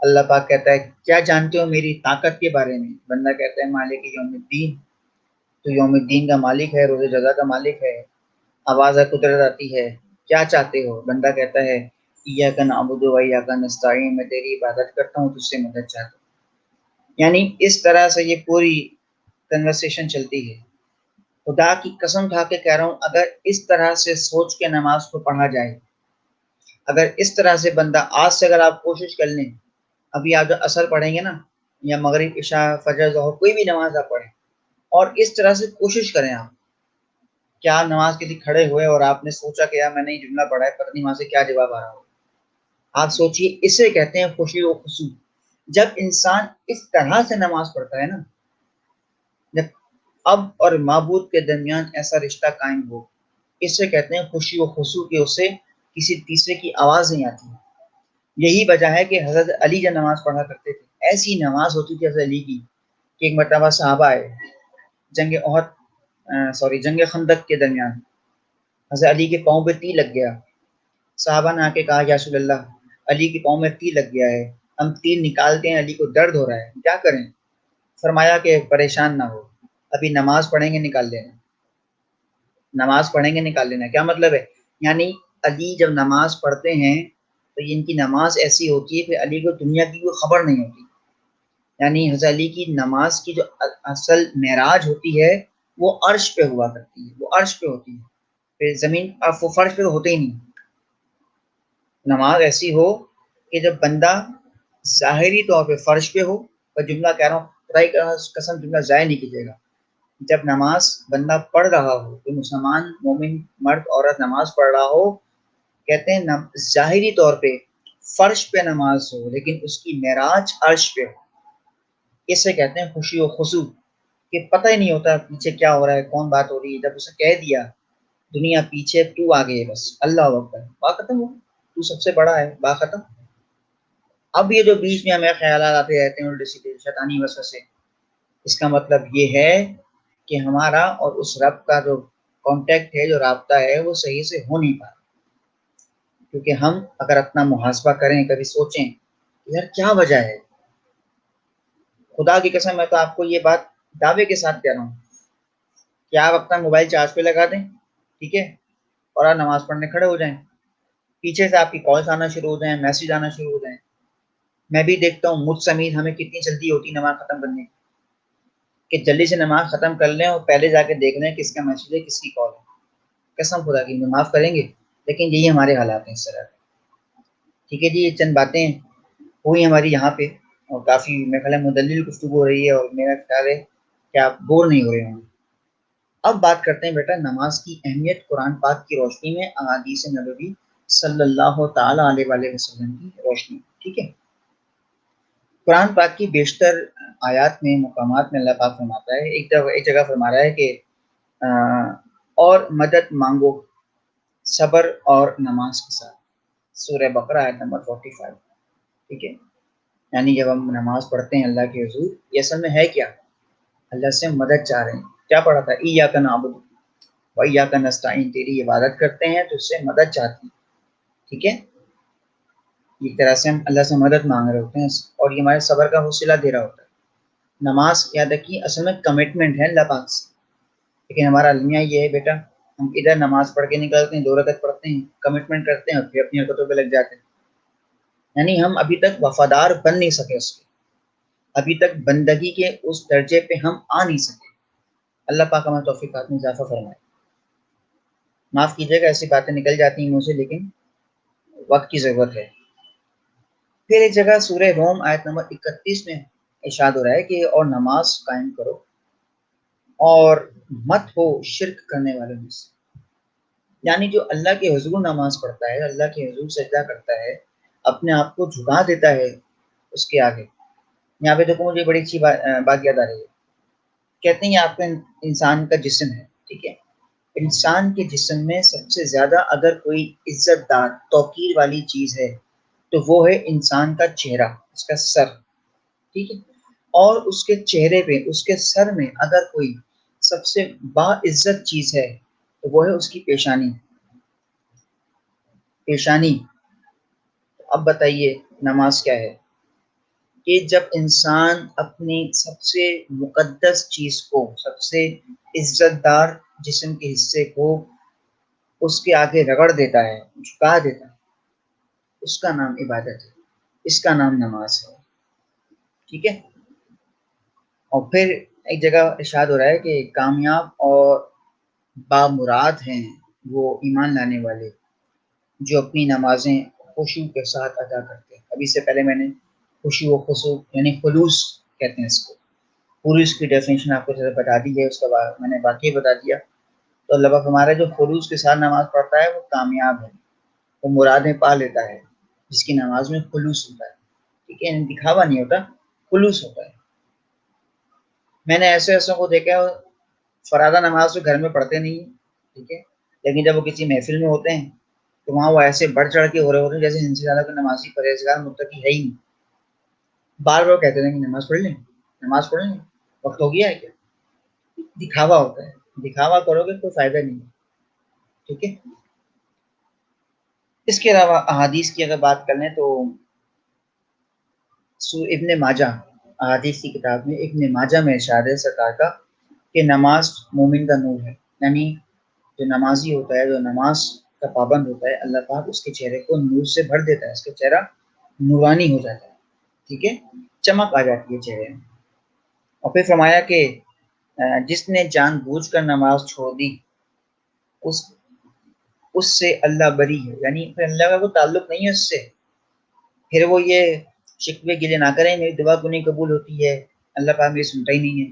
اللہ پاک کہتا ہے کیا جانتے ہو میری طاقت کے بارے میں؟ بندہ کہتا ہے مالک یوم الدین، تو یوم الدین کا مالک ہے، روز جزا کا مالک ہے، آواز قدرت آتی ہے، کیا چاہتے ہو؟ بندہ کہتا ہے ایاک نعبد و ایاک نستعین، میں تیری عبادت کرتا ہوں، تجھ سے مدد چاہتا ہوں۔ یعنی اس طرح سے یہ پوری کنورسیشن چلتی ہے۔ خدا کی قسم کھا کے کہہ رہا ہوں، اگر اس طرح سے سوچ کے نماز کو پڑھا جائے، اگر اس طرح سے بندہ آج سے اگر آپ کوشش کر لیں، ابھی آپ جو اثر پڑھیں گے نا، یا مغرب عشاء فجر ظہر کوئی بھی نماز آپ پڑھیں، اور اس طرح سے کوشش کریں آپ، کیا نماز کے لیے کھڑے ہوئے اور آپ نے سوچا کہ یار میں نے یہ جملہ پڑھا ہے، پتہ نہیں وہاں سے کیا جواب آ رہا ہو، آپ سوچیے، اسے کہتے ہیں خوشی و خصوع۔ جب انسان اس طرح سے نماز پڑھتا ہے نا، جب اب اور معبود کے درمیان ایسا رشتہ قائم ہو، اسے کہتے ہیں خوشی و خصوع، کہ اسے کسی تیسرے کی آواز نہیں آتی۔ یہی وجہ ہے کہ حضرت علی جب نماز پڑھا کرتے تھے، ایسی نماز ہوتی تھی حضرت علی کی کہ ایک مرتبہ صحابہ آئے جنگ خندق کے درمیان، حضرت علی کے پاؤں پہ تیر لگ گیا، صحابہ نے آ کے کہا یا رسول اللہ، علی کے پاؤں میں تیر لگ گیا ہے، ہم تیر نکالتے ہیں، علی کو درد ہو رہا ہے، کیا کریں؟ فرمایا کہ پریشان نہ ہو، ابھی نماز پڑھیں گے نکال لینا، نماز پڑھیں گے نکال لینا۔ کیا مطلب ہے؟ یعنی علی جب نماز پڑھتے ہیں تو ان کی نماز ایسی ہوتی ہے کہ علی کو دنیا کی کوئی خبر نہیں ہوتی۔ یعنی حضرت علی کی نماز کی جو اصل معراج ہوتی ہے وہ عرش پہ ہوا کرتی ہے، وہ عرش پہ ہوتی ہے، پھر زمین وہ فرش پہ ہوتے ہی نہیں۔ نماز ایسی ہو کہ جب بندہ ظاہری طور پہ فرش پہ ہو، اور جملہ کہہ رہا ہوں خدائی قسم جملہ ضائع نہیں کیجیے گا، جب نماز بندہ پڑھ رہا ہو، تو مسلمان مومن مرد عورت نماز پڑھ رہا ہو، کہتے ہیں ظاہری طور پہ فرش پہ نماز ہو لیکن اس کی معراج عرش پہ ہو، اسے کہتے ہیں خوشی و خصوع، کہ پتہ ہی نہیں ہوتا پیچھے کیا ہو رہا ہے، کون بات ہو رہی ہے، جب اسے کہہ دیا دنیا پیچھے تو آگے، بس اللہ اکبر، بات ختم ہو، تو سب سے بڑا ہے، بات ختم۔ اب یہ جو بیچ میں ہمیں خیالات آتے رہتے ہیں الٹے سیدھے شیطانی وسوسے، اس کا مطلب یہ ہے کہ ہمارا اور اس رب کا جو کانٹیکٹ ہے، جو رابطہ ہے، وہ صحیح سے ہو نہیں پا رہا۔ کیونکہ ہم اگر اپنا محاسبہ کریں، کبھی سوچیں یار کیا وجہ ہے، خدا کی قسم میں تو آپ کو یہ بات دعوے کے ساتھ کہہ رہا ہوں کہ آپ اپنا موبائل چارج پہ لگا دیں، ٹھیک ہے، اور آپ نماز پڑھنے کھڑے ہو جائیں، پیچھے سے آپ کی کالز آنا شروع ہو جائیں، میسیج آنا شروع ہو جائیں۔ میں بھی دیکھتا ہوں مجھ سمیت ہمیں کتنی جلدی ہوتی نماز ختم کرنے کی، کہ جلدی سے نماز ختم کر لیں اور پہلے جا کے دیکھ لیں کس کا میسیج ہے، کس کی کال ہے۔ قسم خدا کی معاف کریں گے، لیکن یہی ہمارے حالات ہیں اس طرح۔ ٹھیک ہے جی، یہ چند باتیں ہوئی ہماری یہاں پہ، اور کافی میرے خیال ہے مدلل گفتگو ہو رہی ہے، اور میرا خیال ہے کہ آپ بور نہیں ہو رہے ہوں گے۔ اب بات کرتے ہیں بیٹا نماز کی اہمیت قرآن پاک کی روشنی میں، احادیث نبوی صلی اللہ تعالی علیہ وآلہ وسلم کی روشنی، ٹھیک ہے۔ قرآن پاک کی بیشتر آیات میں، مقامات میں اللہ پاک فرماتا ہے، ایک جگہ فرما رہا ہے کہ اور مدد مانگو صبر اور نماز کے ساتھ، سورہ بقرہ آیت نمبر 45، ٹھیک ہے۔ یعنی جب ہم نماز پڑھتے ہیں اللہ کے حضور، یہ اصل میں ہے کیا؟ اللہ سے مدد چاہ رہے ہیں۔ کیا پڑھا تھا؟ ایاک نعبد و ایاک نستعین، تیری عبادت کرتے ہیں تو اس سے مدد چاہتے ہیں، ٹھیک ہے۔ ایک طرح سے ہم اللہ سے مدد مانگ رہے ہوتے ہیں اور یہ ہمارے صبر کا حوصلہ دے رہا ہوتا ہے۔ نماز یاد رکھیے اصل میں کمٹمنٹ ہے اللہ پاک سے، لیکن ہمارا المیہ یہ ہے بیٹا، ہم ادھر نماز پڑھ کے نکلتے ہیں، 2 رکعت پڑھتے ہیں، کمٹمنٹ کرتے ہیں اور پھر اپنی حرکتوں پہ لگ جاتے ہیں۔ یعنی ہم ابھی تک وفادار بن نہیں سکے اس کے، ابھی تک بندگی کے اس درجے پہ ہم آ نہیں سکے۔ اللہ پاک ہمیں توفیقات میں اضافہ فرمائے۔ معاف کیجیے گا ایسی باتیں نکل جاتی ہیں منہ سے، لیکن وقت کی ضرورت ہے۔ پھر ایک جگہ سورہ روم آیت نمبر 31 میں ارشاد ہو رہا ہے کہ اور نماز قائم کرو اور مت ہو شرک کرنے والوں میں سے۔ یعنی جو اللہ کے حضور نماز پڑھتا ہے، اللہ کے حضور سجدہ کرتا ہے، اپنے آپ کو جھکا دیتا ہے اس کے آگے۔ یہاں پہ دیکھو مجھے بڑی اچھی بات یاد آ رہی ہے۔ کہتے ہیں آپ کا انسان کا جسم ہے، ٹھیک ہے، انسان کے جسم میں سب سے زیادہ اگر کوئی عزت دار توقیر والی چیز ہے تو وہ ہے انسان کا چہرہ، اس کا سر، ٹھیک ہے، اور اس کے چہرے پہ، اس کے سر میں اگر کوئی سب سے با عزت چیز ہے تو وہ ہے اس کی پیشانی۔ پیشانی۔ اب بتائیے نماز کیا ہے؟ کہ جب انسان اپنی سب سے مقدس چیز کو، سب سے عزت دار جسم کے حصے کو اس کے آگے رگڑ دیتا ہے، جھکا دیتا ہے، اس کا نام عبادت ہے، اس کا نام نماز ہے، ٹھیک ہے۔ اور پھر ایک جگہ ارشاد ہو رہا ہے کہ کامیاب اور بامراد ہیں وہ ایمان لانے والے جو اپنی نمازیں خشوع کے ساتھ ادا کرتے ہیں۔ ابھی سے پہلے میں نے خشوع و خضوع یعنی خلوص کہتے ہیں اس کو، پوری اس کی ڈیفینیشن آپ کو بتا دی ہے، اس کے بعد میں نے باقی بتا دیا۔ تو اللہ پاک ہمارا جو خلوص کے ساتھ نماز پڑھتا ہے وہ کامیاب ہے، وہ مرادیں پا لیتا ہے، جس کی نماز میں خلوص ہوتا ہے، ٹھیک ہے، دکھاوا نہیں ہوتا، خلوص ہوتا ہے۔ میں نے ایسے ایسوں کو دیکھا ہے فرادہ نماز تو گھر میں پڑھتے نہیں ہیں، ٹھیک ہے، لیکن جب وہ کسی محفل میں ہوتے ہیں تو وہاں وہ ایسے بڑھ چڑھ کے ہو رہے ہوتے ہیں جیسے ان سے زیادہ کوئی نمازی پرہیزگار متقی ہے ہی نہیں۔ بار بار کہتے ہیں کہ نماز پڑھ لیں، نماز پڑھ لیں، وقت ہو گیا ہے کیا؟ دکھاوا ہوتا ہے، دکھاوا کرو گے کوئی فائدہ نہیں ہے، ٹھیک ہے۔ اس کے علاوہ احادیث کی اگر بات کر لیں تو ابن ماجہ، احادیث کی کتاب میں ابن ماجہ میں ارشاد ہے سرکار کا کہ نماز مومن کا نور ہے، یعنی جو نمازی ہوتا ہے، جو نماز کا پابند ہوتا ہے، اللہ پاک اس کے چہرے کو نور سے بھر دیتا ہے، اس کا چہرہ نورانی ہو جاتا ہے، ٹھیک ہے، چمک آ جاتی ہے چہرے میں۔ اور پھر فرمایا کہ جس نے جان بوجھ کر نماز چھوڑ دی اس سے اللہ بری ہے، یعنی پھر اللہ کا کوئی تعلق نہیں ہے اس سے، پھر وہ یہ شکوے گلے نہ کریں میری دعا کیوں نہیں قبول ہوتی ہے، اللہ پاک میری سنتا ہی نہیں ہے۔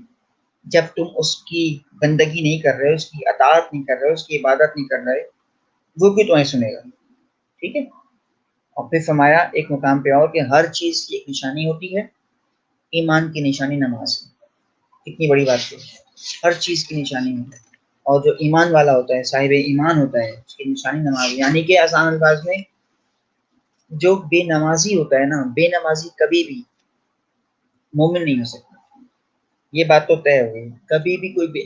جب تم اس کی بندگی نہیں کر رہے، اس کی اطاعت نہیں کر رہے، اس کی عبادت نہیں کر رہے، وہ بھی تمہیں سنے گا، ٹھیک ہے۔ اور پھر فرمایا ایک مقام پہ اور کہ ہر چیز کی ایک نشانی ہوتی ہے، ایمان کی نشانی نماز ہے۔ کتنی بڑی بات ہے، ہر چیز کی نشانی ہے، اور جو ایمان والا ہوتا ہے، صاحب ایمان ہوتا ہے، اس کی نشانی نماز ہے۔ یعنی کہ آسان الفاظ میں جو بے نمازی ہوتا ہے نا، بے نمازی کبھی بھی مومن نہیں ہو سکتا، یہ بات تو طے ہو گئی، کبھی بھی کوئی بے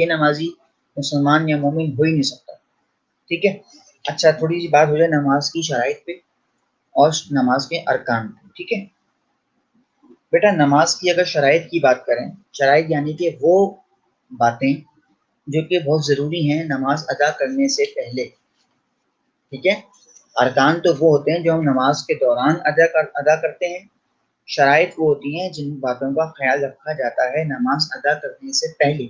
نمازی مسلمان یا مومن ہو ہی نہیں سکتا، ٹھیک ہے۔ اچھا تھوڑی سی بات ہو جائے نماز کی شرائط پہ اور نماز کے ارکان پہ، ٹھیک ہے۔ بیٹا نماز کی اگر شرائط کی بات کریں، شرائط یعنی کہ وہ باتیں جو کہ بہت ضروری ہیں نماز ادا کرنے سے پہلے، ٹھیک ہے۔ ارکان تو وہ ہوتے ہیں جو ہم نماز کے دوران ادا کرتے ہیں، شرائط وہ ہوتی ہیں جن باتوں کا خیال رکھا جاتا ہے نماز ادا کرنے سے پہلے۔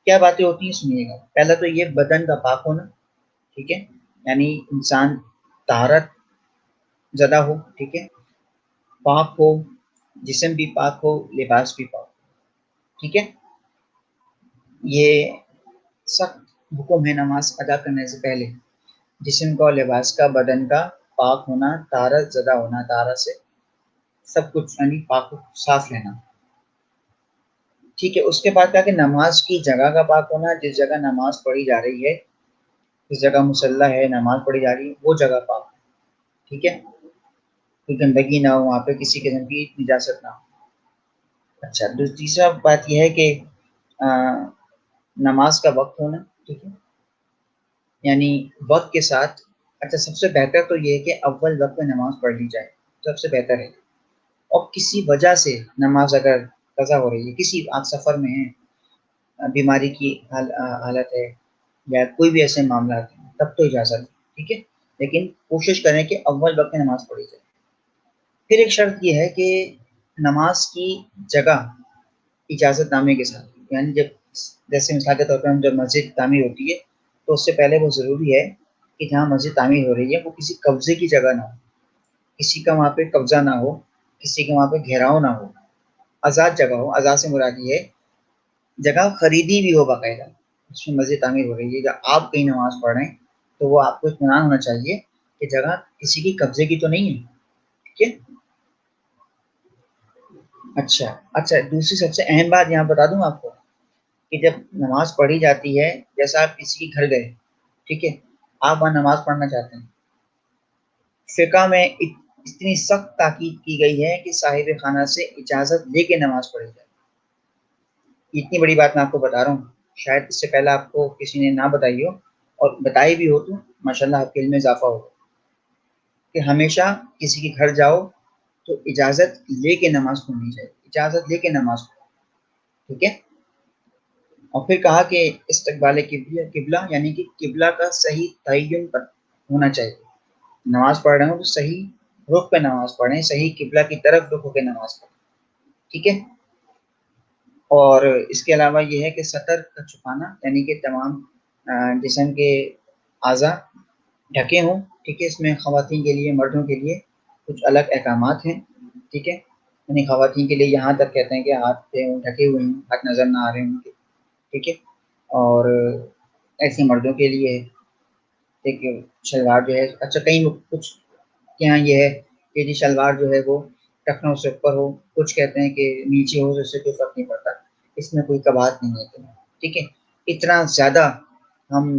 کیا باتیں ہوتی ہیں سنیے گا۔ پہلا تو یہ بدن کا پاک ہونا، ٹھیک ہے، یعنی انسان طہارت زدہ ہو، ٹھیک ہے، پاک ہو، جسم بھی پاک ہو، لباس بھی پاک ہو، ٹھیک ہے۔ یہ سخت حکم ہے نماز ادا کرنے سے پہلے، جسم کا اور لباس کا، بدن کا پاک ہونا، طہارت زدہ ہونا، طہارت سے سب کچھ یعنی پاک صاف لینا، ٹھیک ہے۔ اس کے بعد کہا کہ نماز کی جگہ کا پاک ہونا، جس جگہ نماز پڑھی جا رہی ہے، جس جگہ مصلی ہے، نماز پڑھی جا رہی ہے، وہ جگہ پاک، ٹھیک ہے، کوئی گندگی نہ ہو وہاں پہ، کسی قسم کی نجاست نہ ہو۔ اچھا تیسرا بات یہ ہے کہ نماز کا وقت ہونا، ٹھیک ہے، یعنی وقت کے ساتھ اچھا، سب سے بہتر تو یہ ہے کہ اول وقت میں نماز پڑھ لی جائے، سب سے بہتر ہے۔ اور کسی وجہ سے نماز اگر قضا ہو رہی ہے، کسی آپ سفر میں ہیں، بیماری کی حالت ہے، یا کوئی بھی ایسے معاملات ہیں، تب تو اجازت ہے، ٹھیک ہے، لیکن کوشش کریں کہ اول وقت میں نماز پڑھی جائے۔ پھر ایک شرط یہ ہے کہ نماز کی جگہ اجازت نامے کے ساتھ، یعنی جب جیسے مثال کے طور پر ہم جب مسجد تعمیر ہوتی ہے تو اس سے پہلے وہ ضروری ہے کہ جہاں مسجد تعمیر ہو رہی ہے وہ کسی قبضے کی جگہ نہ ہو، کسی کا وہاں پہ قبضہ نہ ہو، کسی کا وہاں پہ گھیراؤ نہ ہو، آزاد جگہ ہو۔ آزاد سے مراد یہ ہے جگہ خریدی بھی ہو باقاعدہ، اس میں مسجد تعمیر ہو رہی ہے، جب آپ کہیں نماز پڑھ رہے ہیں تو وہ آپ کو اطمینان ہونا چاہیے کہ جگہ کسی کی قبضے کی تو نہیں ہے، ٹھیک ہے۔ اچھا، دوسری سب سے اہم بات یہاں بتا دوں آپ کو کہ جب نماز پڑھی جاتی ہے، جیسا آپ کسی کے گھر گئے، ٹھیک ہے، آپ وہاں نماز پڑھنا چاہتے ہیں، فقہ میں اتنی سخت تاکید کی گئی ہے کہ صاحب خانہ سے اجازت لے کے نماز پڑھی جائے۔ اتنی بڑی بات میں آپ کو بتا رہا ہوں، شاید اس سے پہلے آپ کو کسی نے نہ بتائی ہو، اور بتائی بھی ہو تو ماشاءاللہ آپ کے علم میں اضافہ ہو، کہ ہمیشہ کسی کے گھر جاؤ تو اجازت لے کے نماز پڑھنی چاہیے، اجازت لے کے نماز پڑھو، ٹھیک ہے۔ اور پھر کہا کہ استقبال قبلہ، یعنی کہ قبلہ کا صحیح تعین پر ہونا چاہیے، نماز پڑھ رہے ہوں تو صحیح رخ پہ نماز پڑھیں، صحیح قبلہ کی طرف رخ ہو کے نماز پڑھیں، ٹھیک ہے۔ اور اس کے علاوہ یہ ہے کہ سطر کا چھپانا، یعنی کہ تمام جسم کے اعضاء ڈھکے ہوں، ٹھیک ہے۔ اس میں خواتین کے لیے، مردوں کے لیے کچھ الگ احکامات ہیں، ٹھیک ہے، یعنی خواتین کے لیے یہاں تک کہتے ہیں کہ ہاتھ ڈھکے ہوئے ہیں، ہاتھ نظر نہ آ رہے ہیں، ٹھیک ہے۔ اور ایسے مردوں کے لیے ایک شلوار جو ہے، اچھا کہیں کچھ کے یہاں یہ ہے کہ جی شلوار جو ہے وہ ٹخنوں سے اوپر ہو، کچھ کہتے ہیں کہ نیچے ہو، اس سے کوئی فرق نہیں پڑتا، اس میں کوئی کباہت نہیں ہے، ٹھیک ہے۔ اتنا زیادہ ہم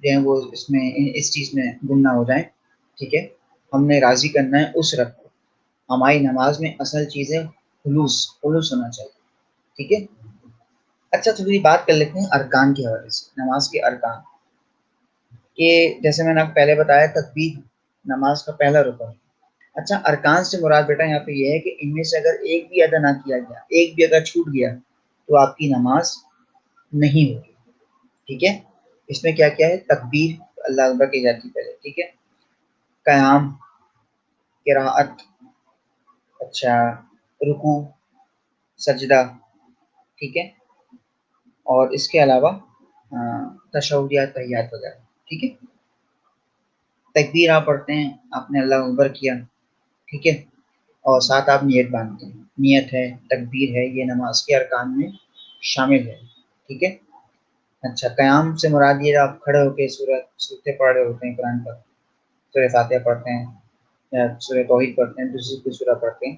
جو ہے وہ اس میں اس چیز میں گم نہ ہو جائیں، ٹھیک ہے۔ ہم نے راضی کرنا ہے اس رب کو، ہماری نماز میں اصل چیز ہے خلوص ہونا چاہیے، ٹھیک ہے۔ اچھا، تھوڑی بات کر لیتے ہیں ارکان کے حوالے سے، نماز کے ارکان، کہ جیسے میں نے آپ کو پہلے بتایا تکبیر نماز کا پہلا رکن ہے۔ اچھا، ارکان سے مراد بیٹا یہاں پہ یہ ہے کہ ان میں سے اگر ایک بھی ادا نہ کیا گیا، ایک بھی اگر چھوٹ گیا تو آپ کی نماز نہیں ہوگی، ٹھیک ہے۔ اس میں کیا کیا ہے؟ تکبیر، اللہ اکبر کی جاتی ہے پہلے، ٹھیک ہے، قیام، قراءت، اچھا، رکوع، سجدہ، ٹھیک ہے، اور اس کے علاوہ تشہد، تحیات وغیرہ، ٹھیک ہے۔ تکبیر آپ پڑھتے ہیں، آپ نے اللہ اکبر کیا، ٹھیک ہے، اور ساتھ آپ نیت باندھتے ہیں، نیت ہے، تکبیر ہے، یہ نماز کے ارکان میں شامل ہے، ٹھیک ہے۔ اچھا، قیام سے مراد یہ آپ کھڑے ہو کے سورتیں پڑھ رہے ہوتے ہیں، قرآن پر سورہ فاتحہ پڑھتے ہیں، یا سورہ توحید پڑھتے ہیں، دوسری کوئی سورہ پڑھتے ہیں،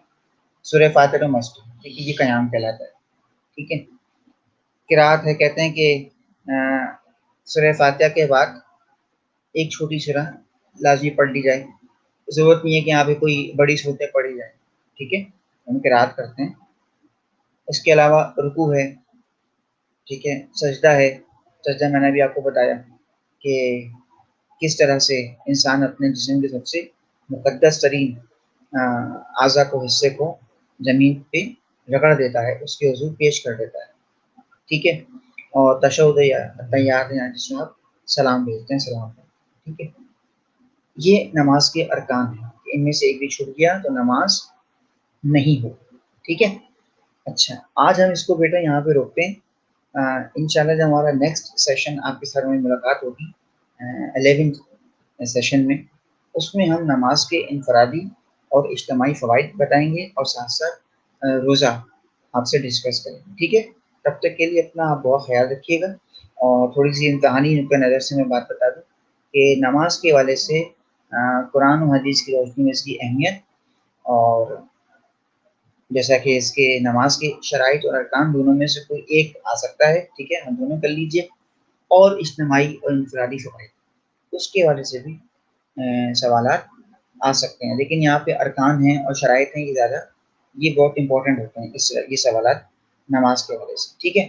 سورہ فاتحہ تو مسٹ، ٹھیک ہے، یہ قیام کہلاتا ہے، ٹھیک ہے۔ قرات ہے، کہتے ہیں کہ سورہ فاتحہ کے بعد ایک چھوٹی سورہ لازمی پڑھ لی جائے، ضرورت نہیں ہے کہ یہاں پہ کوئی بڑی صورتیں پڑھی جائیں، ٹھیک ہے، ہم قرات کرتے ہیں۔ اس کے علاوہ رکوع ہے، ٹھیک ہے، سجدہ ہے، سجدہ میں نے بھی آپ کو بتایا کہ کس طرح سے انسان اپنے جسم کے سب سے مقدس ترین اعضاء کو، حصے کو زمین پہ رگڑ دیتا ہے، اس کے حضور پیش کر دیتا ہے، ٹھیک ہے۔ اور تشہد یا تحیات، جس میں آپ سلام بھیجتے ہیں، سلام، ٹھیک ہے۔ یہ نماز کے ارکان ہیں، ان میں سے ایک بھی چھوٹ گیا تو نماز نہیں ہو، ٹھیک ہے۔ اچھا، آج ہم اس کو بیٹا یہاں پہ روکتے ہیں، انشاءاللہ جب ہمارا نیکسٹ سیشن آپ کے ساتھ میں ملاقات ہوگی 11 سیشن میں، اس میں ہم نماز کے انفرادی اور اجتماعی فوائد بتائیں گے، اور ساتھ ساتھ روزہ آپ سے ڈسکس کریں گے، ٹھیک ہے۔ تب تک کے لیے اپنا آپ بہت خیال رکھیے گا، اور تھوڑی سی امتحانی نقطہ نظر سے میں بات بتا دوں کہ نماز کے حوالے سے قرآن و حدیث کی روشنی میں اس کی اہمیت، اور جیسا کہ اس کے نماز کے شرائط اور ارکان دونوں میں سے کوئی ایک آ سکتا ہے، ٹھیک ہے، ہم دونوں کر لیجئے، اور اجتماعی اور انفرادی فوائد اس کے حوالے سے بھی سوالات آ سکتے ہیں، لیکن یہاں پہ ارکان ہیں اور شرائط ہیں، یہ زیادہ یہ بہت امپورٹنٹ ہوتے ہیں، یہ سوالات نماز کے حوالے سے، ٹھیک ہے۔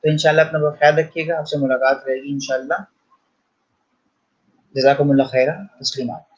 تو انشاءاللہ اپنا بہت خیال رکھیے گا، آپ سے ملاقات رہے گی انشاءاللہ جزاکم اللہ خیرہ، تسلیمات۔